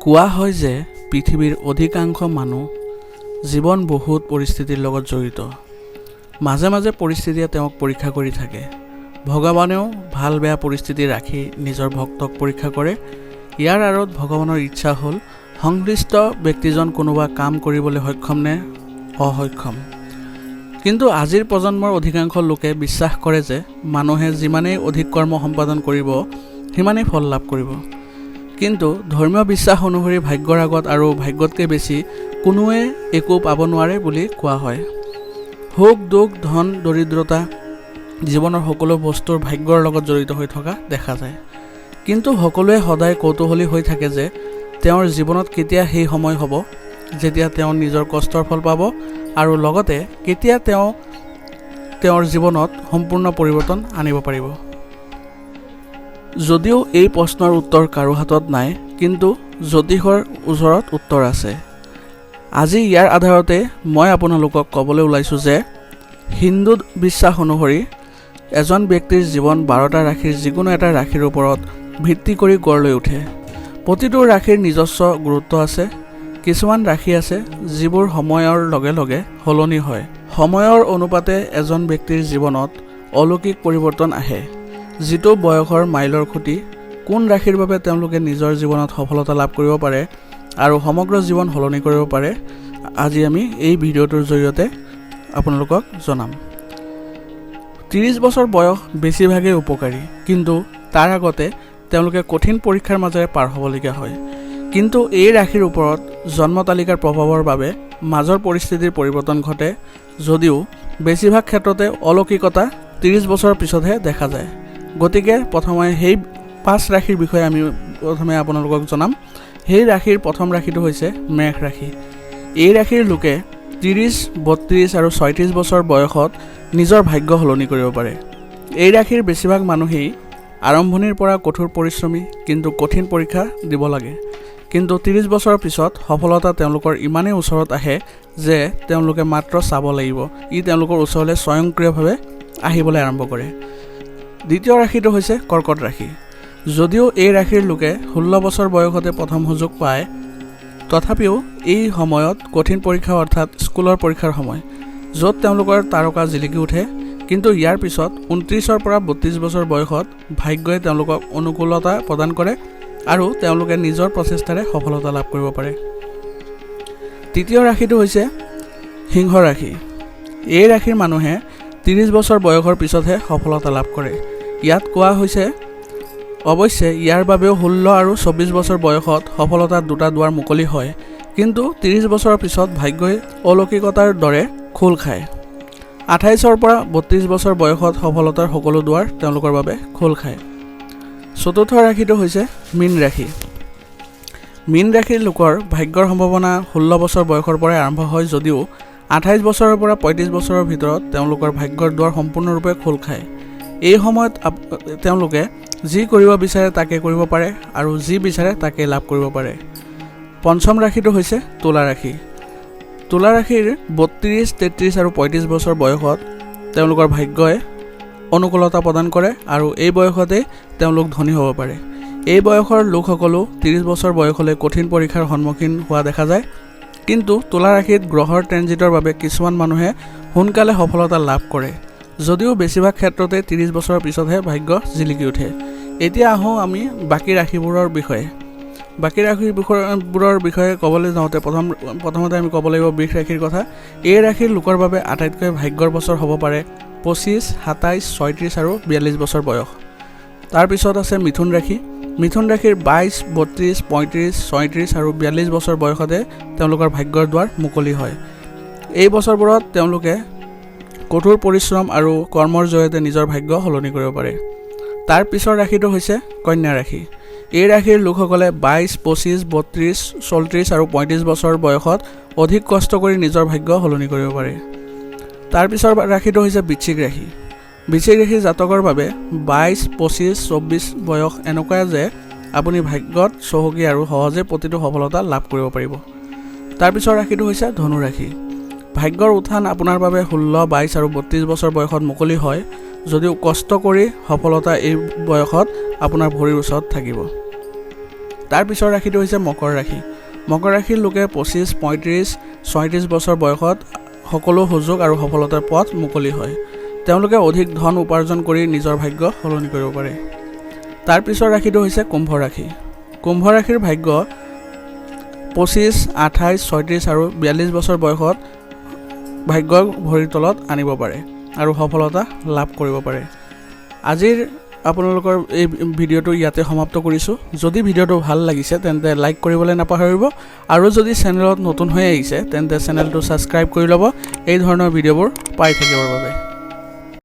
কোৱা হয় যে পৃথিৱীৰ অধিকাংশ মানুহ জীৱন বহুত পৰিস্থিতিৰ লগত জড়িত। মাজে মাজে পৰিস্থিতিয়ে তেওঁক পৰীক্ষা কৰি থাকে। ভগৱানেও ভাল বেয়া পৰিস্থিতি ৰাখি নিজৰ ভক্তক পৰীক্ষা কৰে। ইয়াৰ আঁৰত ভগৱানৰ ইচ্ছা হ'ল সংশ্লিষ্ট ব্যক্তিজন কোনোবা কাম কৰিবলৈ সক্ষম নে অসক্ষম। কিন্তু আজিৰ প্ৰজন্মৰ অধিকাংশ লোকে বিশ্বাস কৰে যে মানুহে যিমানেই অধিক কৰ্ম সম্পাদন কৰিব সিমানেই ফল লাভ কৰিব। কিন্তু ধৰ্মীয় বিশ্বাস অনুসৰি ভাগ্যৰ আগত আৰু ভাগ্যতকৈ বেছি কোনোৱে একো পাব নোৱাৰে বুলি কোৱা হয়। সুখ দুখ ধন দৰিদ্ৰতা জীৱনৰ সকলো বস্তুৰ ভাগ্যৰ লগত জড়িত হৈ থকা দেখা যায়। কিন্তু সকলোৱে সদায় কৌতূহলী হৈ থাকে যে তেওঁৰ জীৱনত কেতিয়া সেই সময় হ'ব যেতিয়া তেওঁ নিজৰ কষ্টৰ ফল পাব আৰু লগতে কেতিয়া তেওঁৰ জীৱনত সম্পূৰ্ণ পৰিৱৰ্তন আনিব পাৰিব। যদিও এই প্ৰশ্নৰ উত্তৰ কাৰো হাতত নাই, কিন্তু জ্যোতিষৰ ওচৰত উত্তৰ আছে। আজি ইয়াৰ আধাৰতে মই আপোনালোকক ক'বলৈ ওলাইছোঁ যে হিন্দু বিশ্বাস অনুসৰি এজন ব্যক্তিৰ জীৱন 12টা ৰাশিৰ যিকোনো এটা ৰাশিৰ ওপৰত ভিত্তি কৰি গঢ় লৈ উঠে। প্ৰতিটো ৰাশিৰ নিজস্ব গুৰুত্ব আছে। কিছুমান ৰাশি আছে যিবোৰ সময়ৰ লগে লগে সলনি হয়। সময়ৰ অনুপাতে এজন ব্যক্তিৰ জীৱনত অলৌকিক পৰিৱৰ্তন আহে। যিটো বয়সৰ মাইলৰ খুঁটি, কোন ৰাশিৰ বাবে তেওঁলোকে নিজৰ জীৱনত সফলতা লাভ কৰিব পাৰে আৰু সমগ্ৰ জীৱন সলনি কৰিব পাৰে, আজি আমি এই ভিডিঅ'টোৰ জৰিয়তে আপোনালোকক জনাম। 30 বছৰ বয়স বেছিভাগেই উপকাৰী, কিন্তু তাৰ আগতে তেওঁলোকে কঠিন পৰীক্ষাৰ মাজেৰে পাৰ হ'বলগীয়া হয়। কিন্তু এই ৰাশিৰ ওপৰত জন্ম তালিকাৰ প্ৰভাৱৰ বাবে মাজৰ পৰিস্থিতিৰ পৰিৱৰ্তন ঘটে, যদিও বেছিভাগ ক্ষেত্ৰতে অলৌকিকতা 30 বছৰৰ পিছতহে দেখা যায়। গতিকে প্ৰথমে সেই 5 ৰাশিৰ বিষয়ে আমি আপোনালোকক জনাম। সেই ৰাশিৰ প্ৰথম ৰাশিটো হৈছে মেষ ৰাশি। এই ৰাশিৰ লোকে 30, 32 আৰু 36 বছৰ বয়সত নিজৰ ভাগ্য সলনি কৰিব পাৰে। এই ৰাশিৰ বেছিভাগ মানুহেই আৰম্ভণিৰ পৰা কঠোৰ পৰিশ্ৰমী, কিন্তু কঠিন পৰীক্ষা দিব লাগে। কিন্তু 30 বছৰৰ পিছত সফলতা তেওঁলোকৰ ইমানেই ওচৰত আহে যে তেওঁলোকে মাত্ৰ চাব লাগিব, ই তেওঁলোকৰ ওচৰলৈ স্বয়ংক্ৰিয়ভাৱে আহিবলৈ আৰম্ভ কৰে। দ্বিতীয় ৰাশিটো হৈছে কৰ্কট ৰাশি। যদিও এই ৰাশিৰ লোকে 16 বছৰ বয়সতে প্ৰথম সুযোগ পায়, তথাপিও এই সময়ত কঠিন পৰীক্ষা অৰ্থাৎ স্কুলৰ পৰীক্ষাৰ সময়, য'ত তেওঁলোকৰ তাৰকা জিলিকি উঠে। কিন্তু ইয়াৰ পিছত 29ৰ পৰা 32 বছৰ বয়সত ভাগ্যই তেওঁলোকক অনুকূলতা প্ৰদান কৰে আৰু তেওঁলোকে নিজৰ প্ৰচেষ্টাৰে সফলতা লাভ কৰিব পাৰে। তৃতীয় ৰাশিটো হৈছে সিংহ ৰাশি। এই ৰাশিৰ মানুহে 30 বছৰ বয়সৰ পিছতহে সফলতা লাভ কৰে। ইয়াত কোৱা হৈছে অৱশ্যে ইয়াৰ বাবেও 16 আৰু 24 বছৰ বয়সত সফলতাৰ দুটা দুৱাৰ মুকলি হয়, কিন্তু 30 বছৰৰ পিছত ভাগ্যই অলৌকিকতাৰ দৰে খোল খায়। 28ৰ পৰা 32 বছৰ বয়সত সফলতাৰ সকলো দুৱাৰ তেওঁলোকৰ বাবে খোল খায়। চতুৰ্থ ৰাশিটো হৈছে মীন ৰাশি। মীন ৰাশিৰ লোকৰ ভাগ্যৰ সম্ভাৱনা 16 বছৰ বয়সৰ পৰাই আৰম্ভ হয়, যদিও 28 বছৰৰ পৰা 35 বছৰৰ ভিতৰত তেওঁলোকৰ ভাগ্যৰ দুৱাৰ সম্পূৰ্ণৰূপে খোল খায়। এই সময়ত তেওঁলোকে যি কৰিব বিচাৰে তাকে কৰিব পাৰে আৰু যি বিচাৰে তাকে লাভ কৰিব পাৰে। পঞ্চম ৰাশিটো হৈছে তুলা ৰাশি। তুলা ৰাশিৰ 32, 33 আৰু 35 বছৰ বয়সত তেওঁলোকৰ ভাগ্যই অনুকূলতা প্ৰদান কৰে আৰু এই বয়সতেই তেওঁলোক ধনী হ'ব পাৰে। এই বয়সৰ লোকসকলো 30 বছৰ বয়সলৈ কঠিন পৰীক্ষাৰ সন্মুখীন হোৱা দেখা যায়। কিন্তু তুলা ৰাশিত গ্ৰহৰ ট্ৰেনজিটৰ বাবে কিছুমান মানুহে সোনকালে সফলতা লাভ কৰে, যদিও বেছিভাগ ক্ষেত্ৰতে 30 বছৰৰ পিছতহে ভাগ্য জিলিকি উঠে। এতিয়া আহোঁ আমি বাকী ৰাশিবোৰৰ বিষয়ে। বাকী ৰাশিবোৰৰ বিষয়ে ক'বলৈ যাওঁতে প্ৰথমতে আমি ক'ব লাগিব বৃষ ৰাশিৰ কথা। এই ৰাশিৰ লোকৰ বাবে আটাইতকৈ ভাগ্যৰ বছৰ হ'ব পাৰে 25, 27, 36 আৰু 42 বছৰ বয়স। তাৰপিছত আছে মিথুন ৰাশি। মিথুন ৰাশিৰ 22, 32, 35, 36 আৰু 42 বছৰ বয়সতে তেওঁলোকৰ ভাগ্যৰ দুৱাৰ মুকলি হয়। এই বছৰবোৰত তেওঁলোকে কঠোৰ পৰিশ্ৰম আৰু কৰ্মৰ জৰিয়তে নিজৰ ভাগ্য সলনি কৰিব পাৰে। তাৰ পিছৰ ৰাশিটো হৈছে কন্যা ৰাশি। এই ৰাশিৰ লোকসকলে 22, 25, 32, 34 আৰু 35 বছৰ বয়সত অধিক কষ্ট কৰি নিজৰ ভাগ্য সলনি কৰিব পাৰে। তাৰ পিছৰ ৰাশিটো হৈছে বৃশ্চিক ৰাশি। বৃশ্চিক ৰাশিৰ জাতকৰ বাবে 22, 25, 24 বয়স এনেকুৱা যে আপুনি ভাগ্যত চহকী আৰু সহজে প্ৰতিটো সফলতা লাভ কৰিব পাৰিব। তাৰ পিছৰ ৰাশিটো হৈছে ধনু ৰাশি। ভাগ্যৰ উত্থান আপোনাৰ বাবে 16, 22 আৰু 32 বছৰ বয়সত মুকলি হয়, যদিও কষ্ট কৰি সফলতা এই বয়সত আপোনাৰ ভৰিৰ ওচৰত থাকিব। তাৰ পিছৰ ৰাশিটো হৈছে মকৰ ৰাশি। মকৰ ৰাশিৰ লোকে 25, 35, 36 বছৰ বয়সত সকলো সুযোগ আৰু সফলতাৰ পথ মুকলি হয়। তেওঁলোকে অধিক ধন উপাৰ্জন কৰি নিজৰ ভাগ্য সলনি কৰিব পাৰে। তাৰ পিছৰ ৰাশিটো হৈছে কুম্ভ ৰাশি। কুম্ভ ৰাশিৰ ভাগ্য 25, 28, 36 আৰু 42 বছৰ বয়সত ভাগ্য ভৰিৰ তলত আনিব পাৰে আৰু সফলতা লাভ কৰিব পাৰে। আজিৰ আপোনালোকৰ এই ভিডিঅ'টো ইয়াতে সমাপ্ত কৰিছোঁ। যদি ভিডিঅ'টো ভাল লাগিছে তেন্তে লাইক কৰিবলৈ নাপাহৰিব আৰু যদি চেনেলত নতুন হৈ আহিছে তেন্তে চেনেলটো ছাবস্ক্ৰাইব কৰি ল'ব এই ধৰণৰ ভিডিঅ'বোৰ পাই থাকিবৰ বাবে।